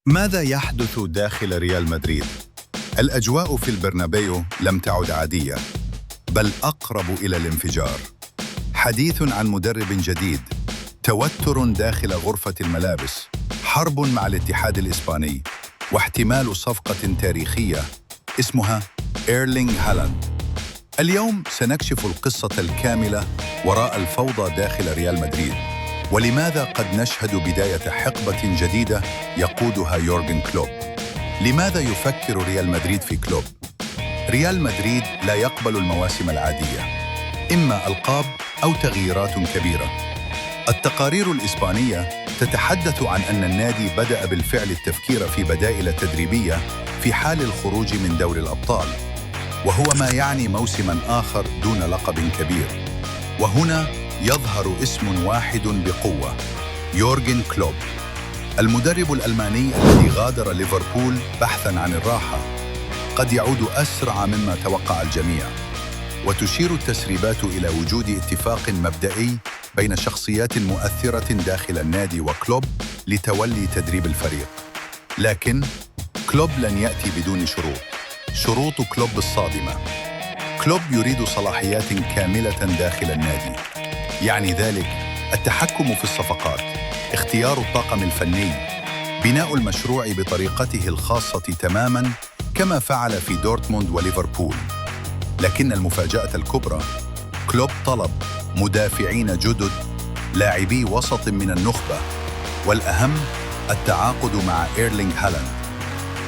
ماذا يحدث داخل ريال مدريد؟ الأجواء في البرنابيو لم تعد عادية، بل أقرب إلى الانفجار. حديث عن مدرب جديد، توتر داخل غرفة الملابس، حرب مع الاتحاد الإسباني، واحتمال صفقة تاريخية اسمها إيرلينغ هالاند. اليوم سنكشف القصة الكاملة وراء الفوضى داخل ريال مدريد، ولماذا قد نشهد بداية حقبة جديدة يقودها يورغن كلوب. لماذا يفكر ريال مدريد في كلوب؟ ريال مدريد لا يقبل المواسم العادية، إما ألقاب أو تغييرات كبيرة. التقارير الإسبانية تتحدث عن أن النادي بدأ بالفعل التفكير في بدائل تدريبية في حال الخروج من دوري الأبطال، وهو ما يعني موسماً آخر دون لقب كبير. وهنا يظهر اسم واحد بقوة: يورغن كلوب، المدرب الألماني الذي غادر ليفربول بحثاً عن الراحة. قد يعود أسرع مما توقع الجميع، وتشير التسريبات إلى وجود اتفاق مبدئي بين شخصيات مؤثرة داخل النادي وكلوب لتولي تدريب الفريق. لكن كلوب لن يأتي بدون شروط كلوب الصادمة. كلوب يريد صلاحيات كاملة داخل النادي، يعني ذلك التحكم في الصفقات، اختيار الطاقم الفني، بناء المشروع بطريقته الخاصة تماماً كما فعل في دورتموند وليفربول. لكن المفاجأة الكبرى، كلوب طلب مدافعين جدد، لاعبي وسط من النخبة، والأهم التعاقد مع إيرلينغ هالاند.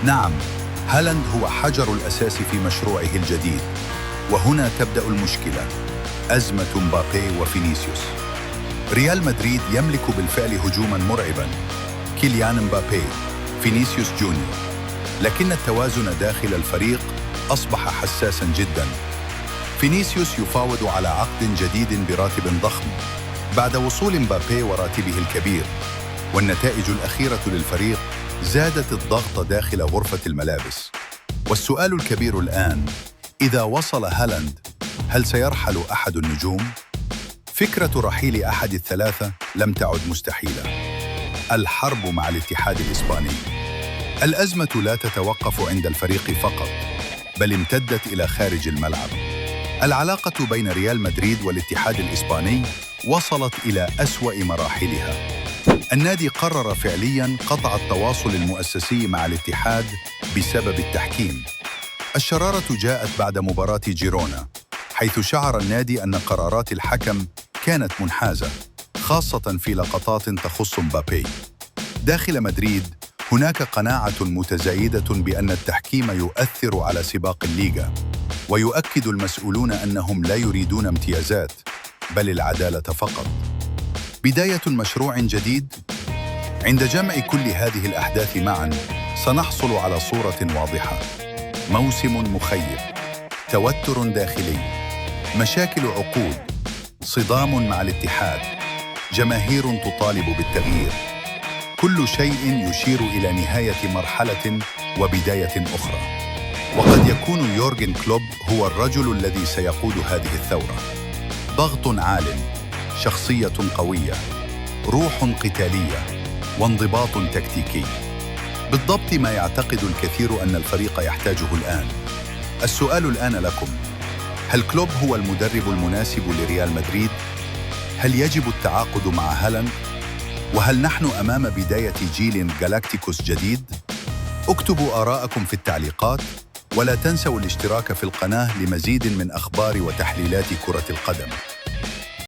نعم، هالاند هو حجر الأساس في مشروعه الجديد، وهنا تبدأ المشكلة: أزمة مبابي وفينيسيوس. ريال مدريد يملك بالفعل هجوماً مرعباً: كيليان مبابي، فينيسيوس جونيور، لكن التوازن داخل الفريق أصبح حساساً جداً. فينيسيوس يفاوض على عقد جديد براتب ضخم بعد وصول مبابي وراتبه الكبير، والنتائج الأخيرة للفريق زادت الضغط داخل غرفة الملابس. والسؤال الكبير الآن: إذا وصل هالاند، هل سيرحل أحد النجوم؟ فكرة رحيل أحد الثلاثة لم تعد مستحيلة. الحرب مع الاتحاد الإسباني. الأزمة لا تتوقف عند الفريق فقط، بل امتدت إلى خارج الملعب. العلاقة بين ريال مدريد والاتحاد الإسباني وصلت إلى أسوأ مراحلها. النادي قرر فعلياً قطع التواصل المؤسسي مع الاتحاد بسبب التحكيم. الشرارة جاءت بعد مباراة جيرونا، حيث شعر النادي أن قرارات الحكم كانت منحازة، خاصة في لقطات تخص مبابي. داخل مدريد هناك قناعة متزايدة بأن التحكيم يؤثر على سباق الليغا، ويؤكد المسؤولون أنهم لا يريدون امتيازات، بل العدالة فقط. بداية مشروع جديد. عند جمع كل هذه الأحداث معاً سنحصل على صورة واضحة: موسم مخيب، توتر داخلي، مشاكل عقود، صدام مع الاتحاد، جماهير تطالب بالتغيير. كل شيء يشير إلى نهاية مرحلة وبداية أخرى. وقد يكون يورغن كلوب هو الرجل الذي سيقود هذه الثورة. ضغط عال، شخصية قوية، روح قتالية، وانضباط تكتيكي. بالضبط ما يعتقد الكثير أن الفريق يحتاجه الآن. السؤال الآن لكم: هل كلوب هو المدرب المناسب لريال مدريد؟ هل يجب التعاقد مع هالاند؟ وهل نحن أمام بداية جيل جالاكتيكوس جديد؟ اكتبوا آراءكم في التعليقات، ولا تنسوا الاشتراك في القناة لمزيد من أخبار وتحليلات كرة القدم.